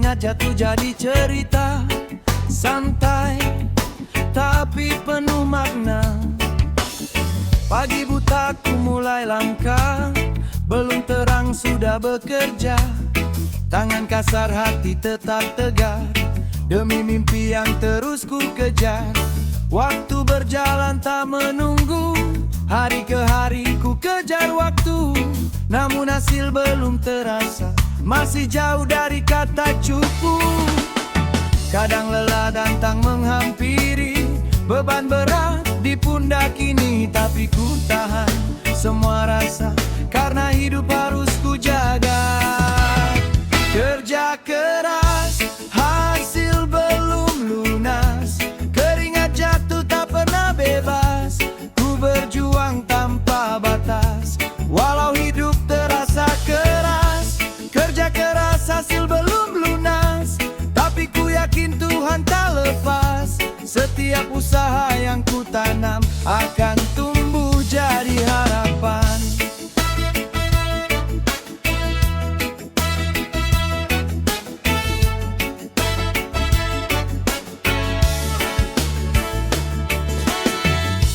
Keringat jatuh jadi cerita santai tapi penuh makna. Pagi buta ku mulai langkah, belum terang sudah bekerja. Tangan kasar hati tetap tegar, demi mimpi yang terus ku kejar. Waktu berjalan tak menunggu, hari ke hari ku kejar waktu. Namun hasil belum terasa, masih jauh dari kata cukup. Kadang lelah datang menghampiri, beban berat di pundak ini. Tapi ku tahan semua rasa, karena hidup harus ku jaga. Kerja keras, hasil belum lunas. Keringat jatuh tak pernah bebas. Ku berjuang tanpa batas, walau hidup terasa keras. Kerja keras, hasil belum lunas. Tapi ku yakin Tuhan tak lepas. Setiap usaha yang ku tanam akan tumbuh jadi harapan.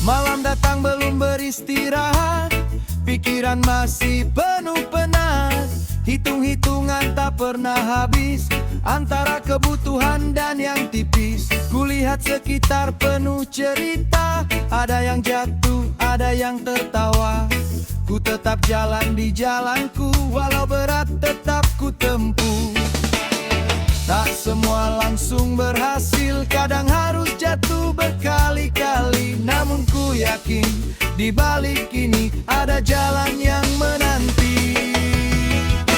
Malam datang belum beristirahat, pikiran masih penuh penat. Hitung-hitungan tak pernah habis, antara kebutuhan dan yang tipis. Kulihat sekitar penuh cerita, ada yang jatuh, ada yang tertawa. Ku tetap jalan di jalanku, walau berat tetap ku tempuh. Tak semua langsung berhasil, kadang harus jatuh berkali-kali. Namun ku yakin, di balik ini ada jalan yang menanti.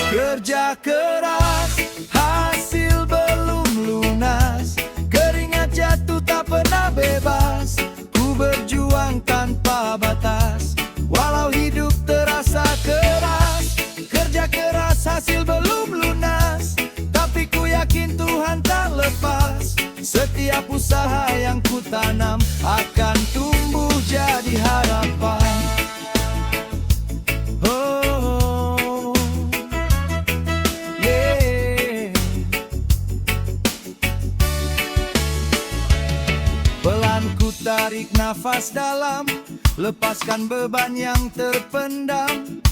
Kerja keras, hasil belum lunas. Keringat jatuh tak pernah bebas. Ku berjuang tanpa batas, walau hidup terasa keras. Kerja keras, hasil belum lunas. Tapi ku yakin Tuhan tak lepas. Setiap usaha yang ku tanam akan tumbuh jadi harapan. Oh, yeah. Pelan ku tarik nafas dalam, lepaskan beban yang terpendam.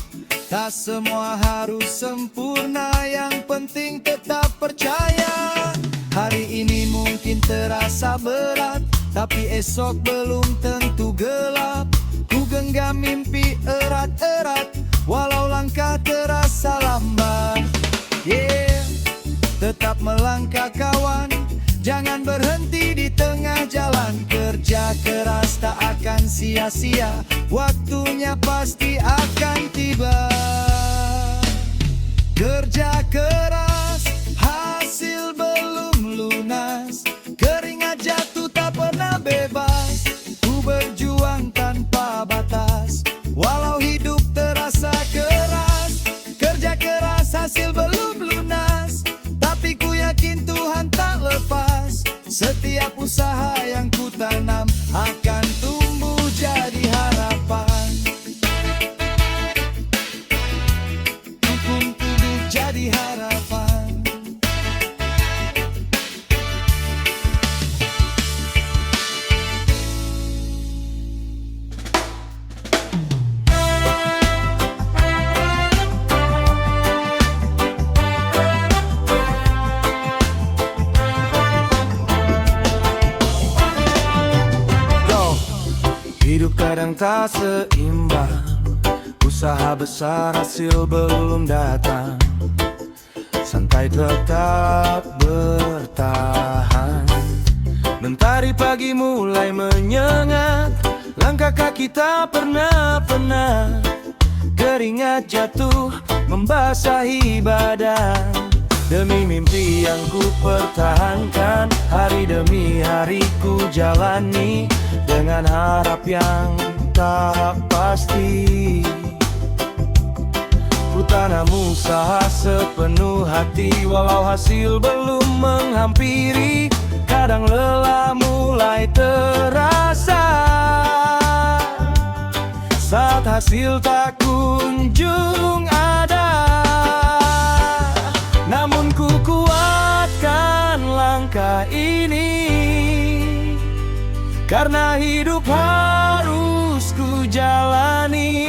Tak semua harus sempurna, yang penting tetap percaya. Hari ini mungkin terasa berat, tapi esok belum tentu gelap. Ku genggam mimpi erat-erat, walau langkah terasa lambat. Yeah, tetap melangkah kawan, jangan berhenti di tengah jalan. Kerja keras tak akan sia-sia, waktunya pasti akan tiba. Kerja keras, hasil belum lunas. Keringat jatuh tak pernah bebas. Ku berjuang tanpa batas, walau hidup terasa keras. Kerja keras, hasil belum lunas. Tapi ku yakin Tuhan tak lepas. Setiap usaha yang ku tanam akan tumbuh jadi harapan. Tumbuh jadi harapan. Hidup kadang tak seimbang, usaha besar hasil belum datang. Santai tetap bertahan. Mentari pagi mulai menyengat, langkah kaki tak pernah penat. Keringat jatuh membasahi badan, demi mimpi yang ku pertahankan. Hari demi hari ku jalani, dengan harap yang tak pasti. Ku tanam usaha sepenuh hati, walau hasil belum menghampiri. Kadang lelah mulai terasa, saat hasil tak kunjung ada. Namun ku kuat karena hidup harus ku jalani.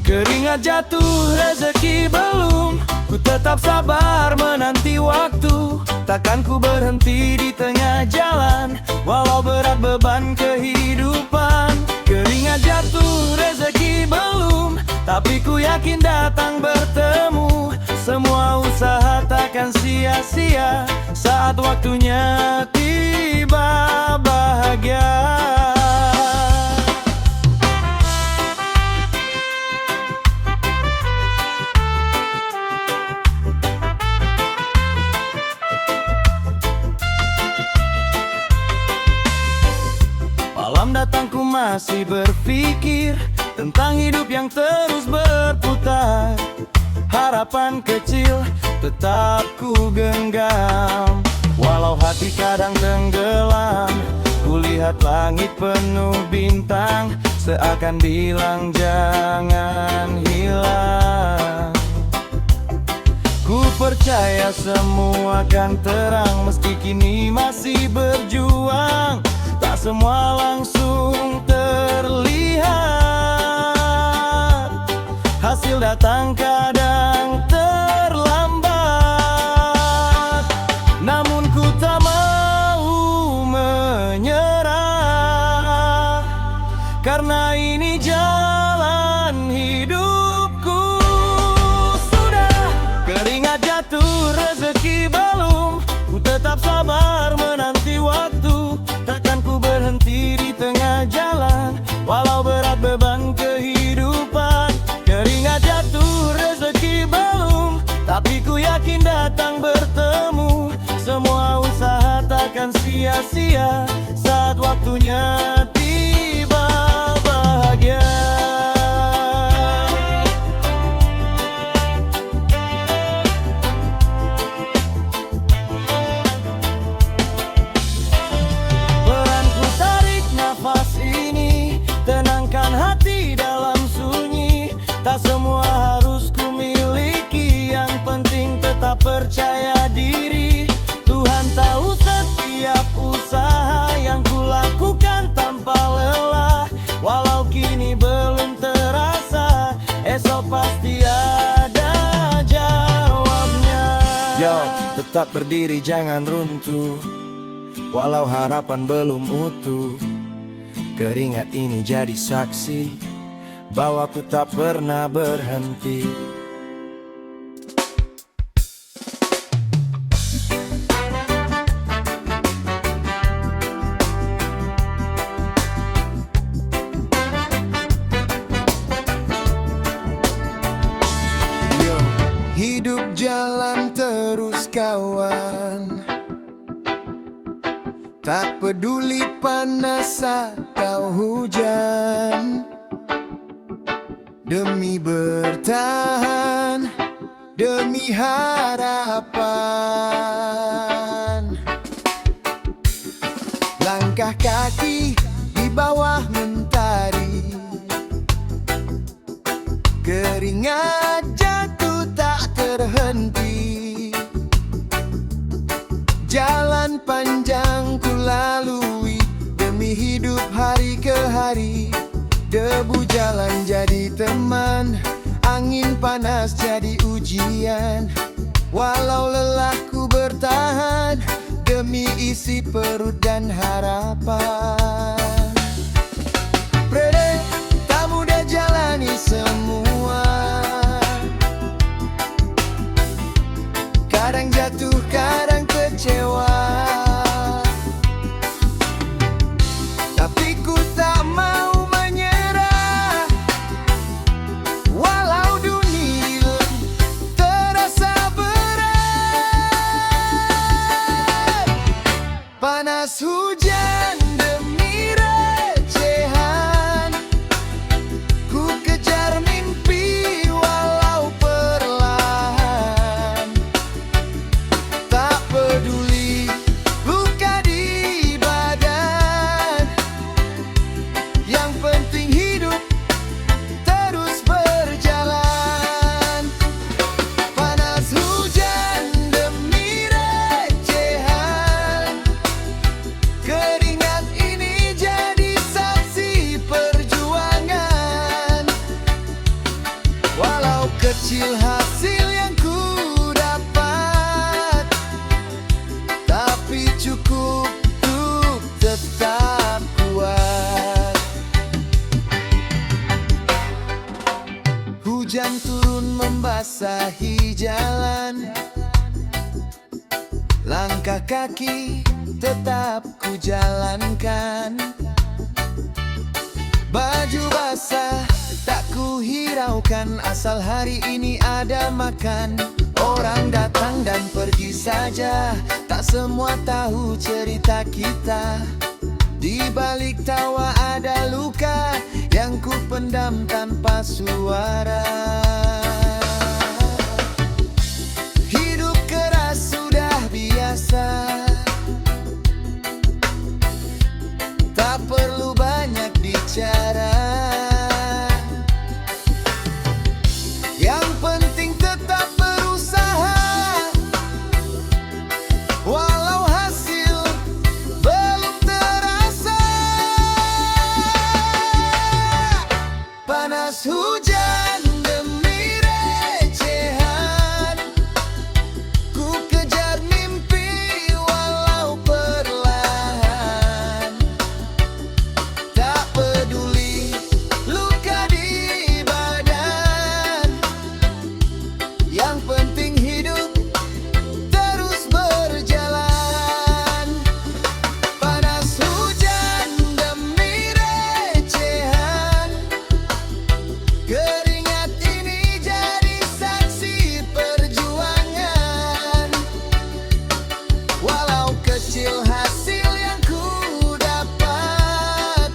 Keringat jatuh, rezeki belum, ku tetap sabar menanti waktu. Takkan ku berhenti di tengah jalan, walau berat beban kehidupan. Keringat jatuh, rezeki belum, tapi ku yakin datang bertemu. Semua usaha takkan sia-sia, saat waktunya tiba bahagia. Malam datang ku masih berpikir tentang hidup yang terus berputar. Harapan kecil tetap ku genggam, walau hati kadang tenggelam. Ku lihat langit penuh bintang, seakan bilang jangan hilang. Ku percaya semua akan terang, meski kini masih berjuang. Tak semua langsung terlihat, hasil datang kadang terlambat. Namun ku tak mau menyerah, karena ini jalan hidupku. Sudah keringat jatuh, rezeki belum, ku tetap sabar menanti waktu. Takkan ku berhenti di tengah jalan, walau berat beban kehidupan. Keringat jatuh, rezeki belum, tapi ku yakin datang bertemu. Semua usaha takkan sia-sia, saat waktunya tiba bahagia. Peranku tarik nafas ini, tenangkan hati dalam sunyi. Tak semua harus ku miliki, yang penting tetap percaya diri. Tuhan tahu setiap usaha yang ku lakukan tanpa lelah. Walau kini belum terasa, esok pasti ada jawabnya. Yo, tetap berdiri jangan runtuh, walau harapan belum utuh. Keringat ini jadi saksi bahwa ku tak pernah berhenti. Yo, hidup jalan terus kawan, tak peduli panas atau hujan. Demi bertahan, demi harapan. Langkah kaki di bawah mentari, keringat jatuh tak terhenti. Jalan panjang ku lalui, demi hidup hari ke hari. Debu jalan jadi teman, angin panas jadi ujian. Walau lelah ku bertahan, demi isi perut dan harapan. Prede, tak mudah jalani semua, kadang jatuh, kadang kecewa. Tapi ku tak mau panas hujan demi kecil hasil yang ku dapat, tapi cukup untuk tetap kuat. Hujan turun membasahi jalan, langkah kaki tetap ku jalankan. Baju basah tak ku hiraukan, asal hari ini ada makan. Orang datang dan pergi saja, tak semua tahu cerita kita. Di balik tawa ada luka yang ku pendam tanpa suara. Hidup keras sudah biasa, tak perlu banyak bicara. Yang penting tetap berusaha, walau hasil belum terasa. Panas hujan demi recehan, ku kejar mimpi walau perlahan. Tak peduli luka di badan, yang penting hidup terus berjalan. Panas hujan demi recehan, keringat ini jadi saksi perjuangan. Walau kecil hasil yang ku dapat,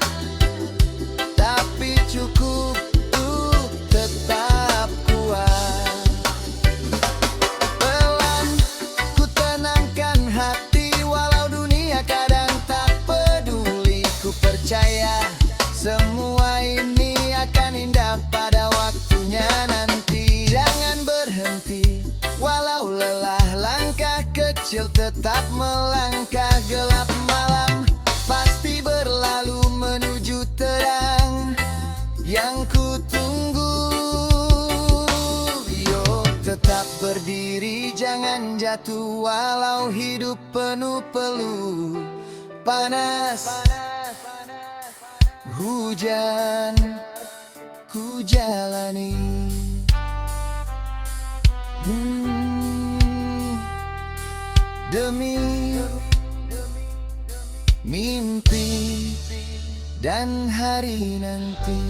tapi cukup untuk tetap kuat. Pelan ku tenangkan hati, walau dunia kadang tak peduli. Ku percaya semua ini akan indah pada waktunya nanti. Jangan berhenti, walau lelah langkah kecil tetap melangkah. Gelap malam pasti berlalu menuju terang yang ku tunggu. Yo, tetap berdiri, jangan jatuh, walau hidup penuh peluh. Panas, hujan, ku jalani. Demi mimpi dan hari nanti.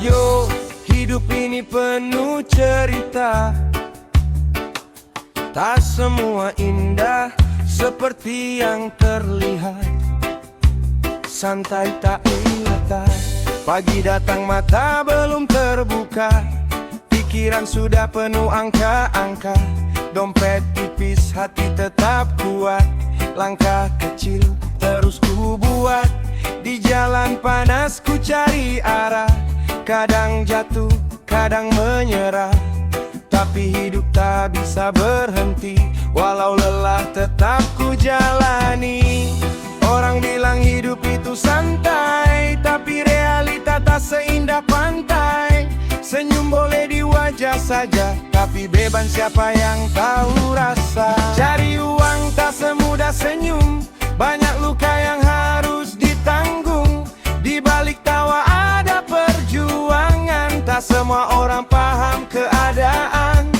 Yo, hidup ini penuh cerita, tak semua indah seperti yang terlihat. Santai tak ilata, pagi datang mata belum terbuka, pikiran sudah penuh angka-angka. Dompet tipis hati tetap kuat, langkah kecil terus ku buat. Di jalan panas ku cari arah, kadang jatuh, kadang menyerah, tapi hidup tak bisa berhenti, walau lelah tetap ku jalani. Orang bilang hidup itu santai, tapi realita tak seindah pantai. Senyum boleh di wajah saja, tapi beban siapa yang tahu rasa. Cari uang tak semudah senyum, banyak luka yang harus ditanggung. Di balik tawa ada perjuangan, tak semua orang paham keadaan.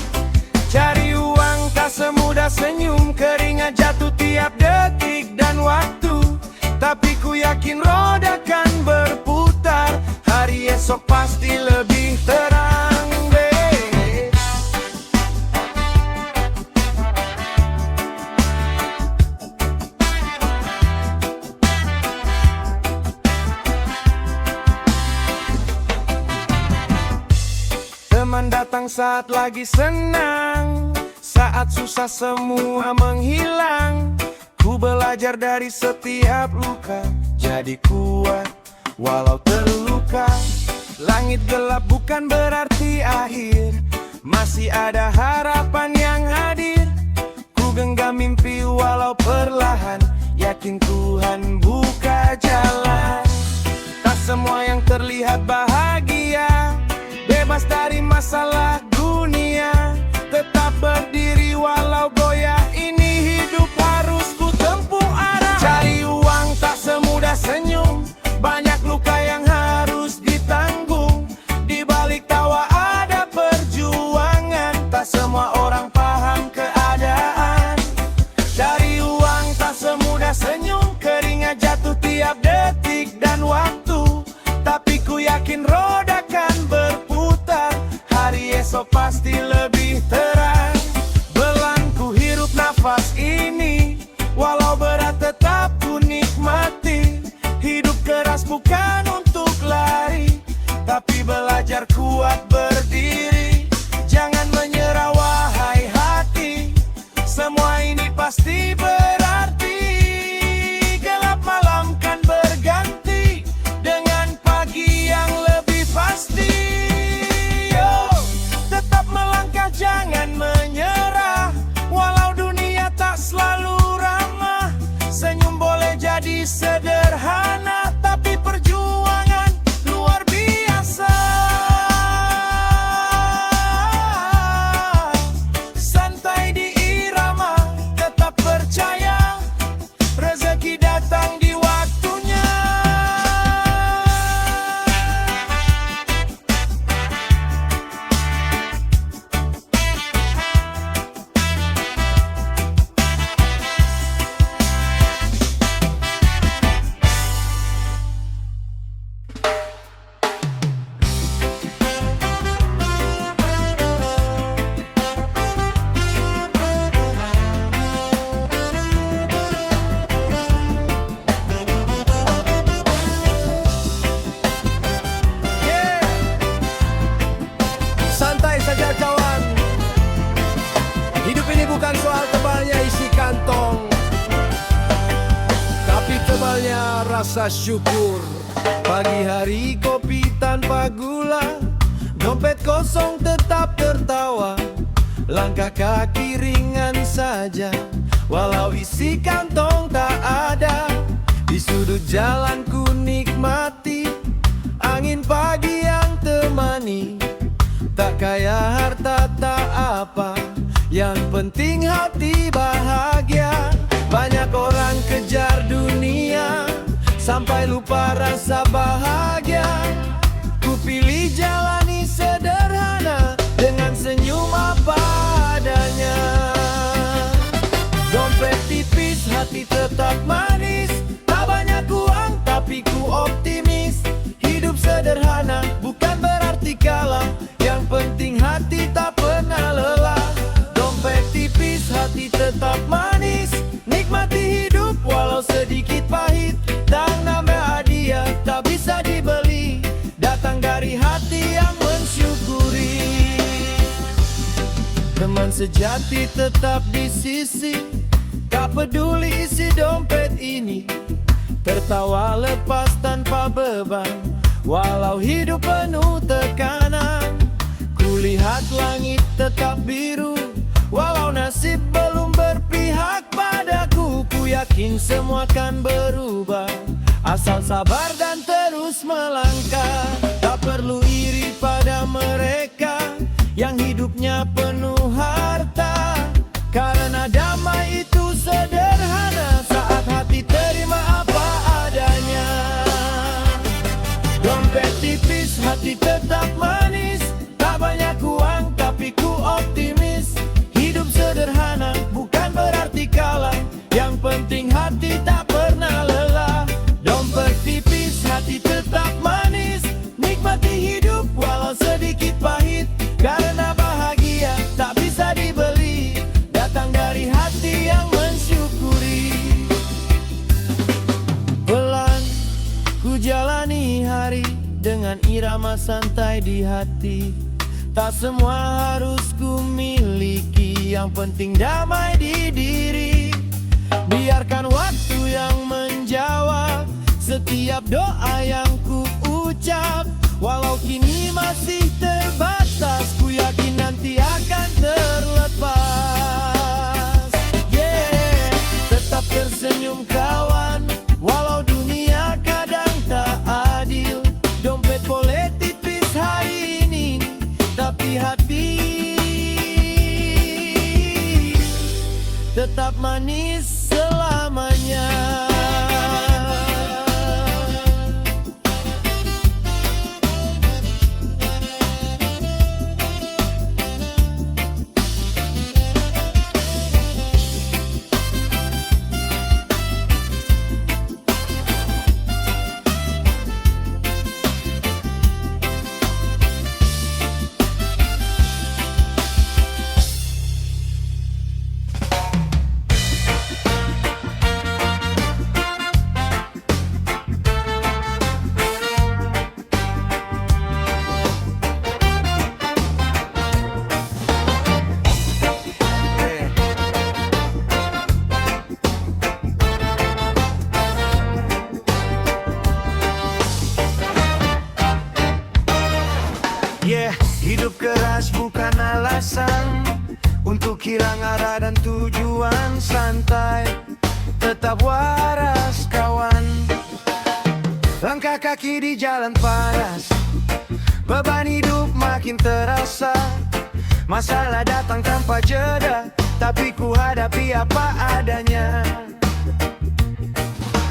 Cari uang tak semudah senyum, keringat jatuh tiap detik dan waktu. Tapi ku yakin roda kan berputar, hari esok pasti lebih terang. Teman datang saat lagi senang, saat susah semua menghilang. Ku belajar dari setiap luka, jadi kuat walau terluka. Langit gelap bukan berarti akhir, masih ada harapan yang hadir. Ku genggam mimpi walau perlahan, yakin Tuhan buka jalan. Tak semua yang terlihat bahagia, bebas dari masalah dunia. Tetap berdiri walau goyah, ini hidup harus ku tempuh arah. Cari uang tak semudah senyum, banyak luka yang harus ditanggung. Di balik tawa ada perjuangan, tak semua orang paham keadaan. Cari uang tak semudah senyum, keringat jatuh tiap detik dan waktu. Tapi ku yakin roda kan berputar, hari esok pasti lebih terang. Belangku hirup nafas ini, walau berat tetap ku nikmati. Hidup keras bukan untuk lari, tapi belajar kuat berdiri. Jangan menyerah wahai hati, semua ini pasti berarti. Gelap malam kan berganti dengan pagi yang lebih pasti. Yo, tetap melangkah jangan menyerah, walau dunia tak selalu ramah. Senyum boleh jadi sederhana, tapi perjuangan luar biasa. Santai di irama, tetap percaya, rezeki datang di waktunya. Santai saja kawan, hidup ini bukan soal tebalnya isi kantong, tapi tebalnya rasa syukur. Pagi hari kopi tanpa gula, dompet kosong tetap tertawa. Langkah kaki ringan saja, walau isi kantong tak ada. Di sudut jalan ku nikmati angin pagi yang temani. Tak kaya harta tak apa, yang penting hati bahagia. Banyak orang kejar dunia sampai lupa rasa bahagia. Ku pilih jalani sederhana dengan senyum apa adanya. Dompet tipis, hati tetap manis. Tak banyak uang tapi ku optimis. Hidup sederhana bukan berarti kalah, yang penting hati tak pernah lelah. Dompet tipis, hati tetap manis. Nikmati hidup walau sedikit pahit. Tak nambah hadiah, tak bisa dibeli. Datang dari hati yang mensyukuri. Teman sejati tetap di sisi, tak peduli isi dompet ini. Tertawa lepas tanpa beban, walau hidup penuh tekanan. Kulihat langit tetap biru, walau nasib belum berpihak padaku. Ku yakin semua akan berubah, asal sabar dan terus melangkah. Tak perlu iri pada mereka yang hidupnya penuh harta, karena damai itu sederhana saat hati terima apa adanya. Dompet tipis, hati tetap manis. Tak banyak uang tapi ku optimis. Hidup sederhana bukan berarti kalah, yang penting hati tak pernah lelah. Dompet tipis, hati tetap manis. Nikmati hidup walau sedikit pahit, karena bahagia tak bisa dibeli. Datang dari hati yang mensyukuri. Pelan ku jalani hari dengan irama santai di hati. Tak semua harus ku miliki, yang penting damai di diri. Biarkan waktu yang menjawab setiap doa yang ku ucap. Walau kini masih terbatas, ku yakin nanti akan terlepas. Yeah, tetap tersenyum kawan, walau dunia kadang tak adil. Dompet boleh tipis hari ini, tapi hati tetap manis selamanya. Yeah, hidup keras bukan alasan untuk hilang arah dan tujuan. Santai, tetap waras kawan. Langkah kaki di jalan panas, beban hidup makin terasa. Masalah datang tanpa jeda, tapi ku hadapi apa adanya.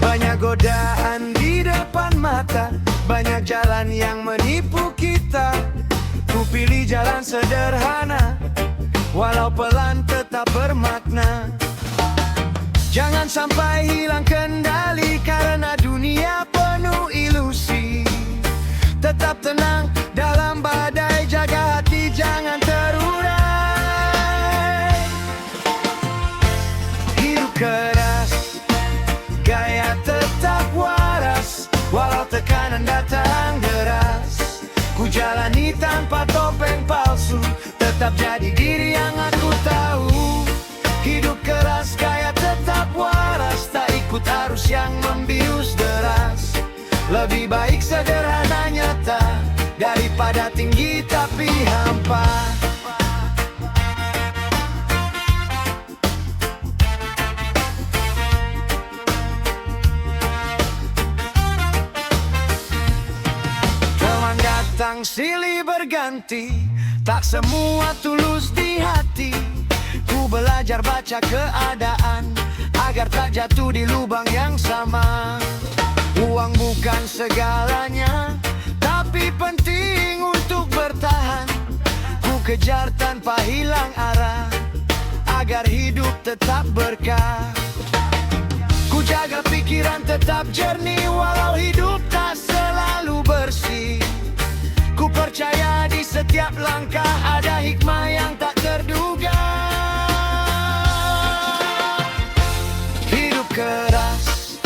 Banyak godaan di depan mata, banyak jalan yang menipu kita. Ku pilih jalan sederhana, walau pelan tetap bermakna. Jangan sampai hilang kendali, karena dunia penuh ilusi. Tetap tenang dalam badai, jaga hati jangan terurai. Hidup keras, gaya tetap waras, walau tekanan datang deras. Ku jalani tanpa topeng palsu, tetap jadi diri yang aku tahu. Hidup keras, gaya tetap waras, tak ikut arus yang membius deras. Lebih baik sederhana nyata, daripada tinggi tapi hampa. Datang silih berganti, tak semua tulus di hati. Ku belajar baca keadaan, agar tak jatuh di lubang yang sama. Uang bukan segalanya, tapi penting untuk bertahan. Ku kejar tanpa hilang arah, agar hidup tetap berkah. Ku jaga pikiran tetap jernih, walau hidup tak selalu bersih. Ku percaya di setiap langkah ada hikmah yang tak terduga. Hidup keras,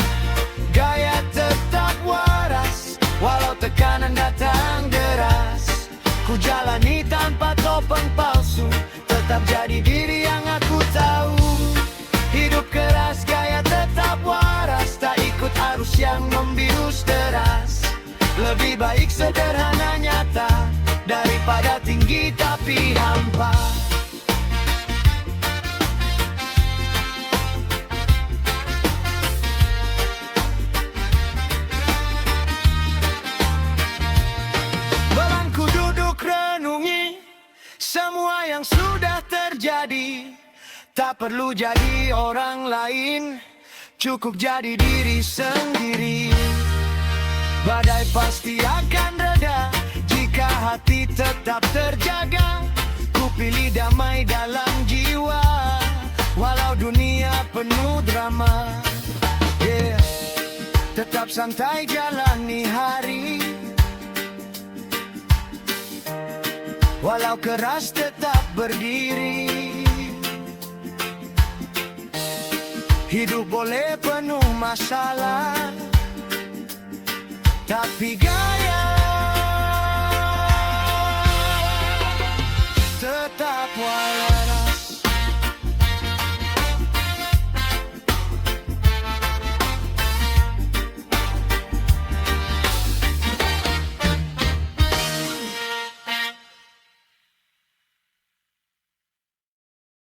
gaya tetap waras, walau tekanan datang deras. Ku jalani tanpa topeng palsu, tetap jadi diri yang aku tahu. Hidup keras, gaya tetap waras, tak ikut arus yang membius deras. Lebih baik sederhana nyata, daripada tinggi tapi hampa. Belanku duduk renungi semua yang sudah terjadi. Tak perlu jadi orang lain, cukup jadi diri sendiri. Badai pasti akan reda, jika hati tetap terjaga. Ku pilih damai dalam jiwa, walau dunia penuh drama. Yeah, tetap santai jalani hari, walau keras tetap berdiri. Hidup boleh penuh masalah, tapi gaya tetap waras.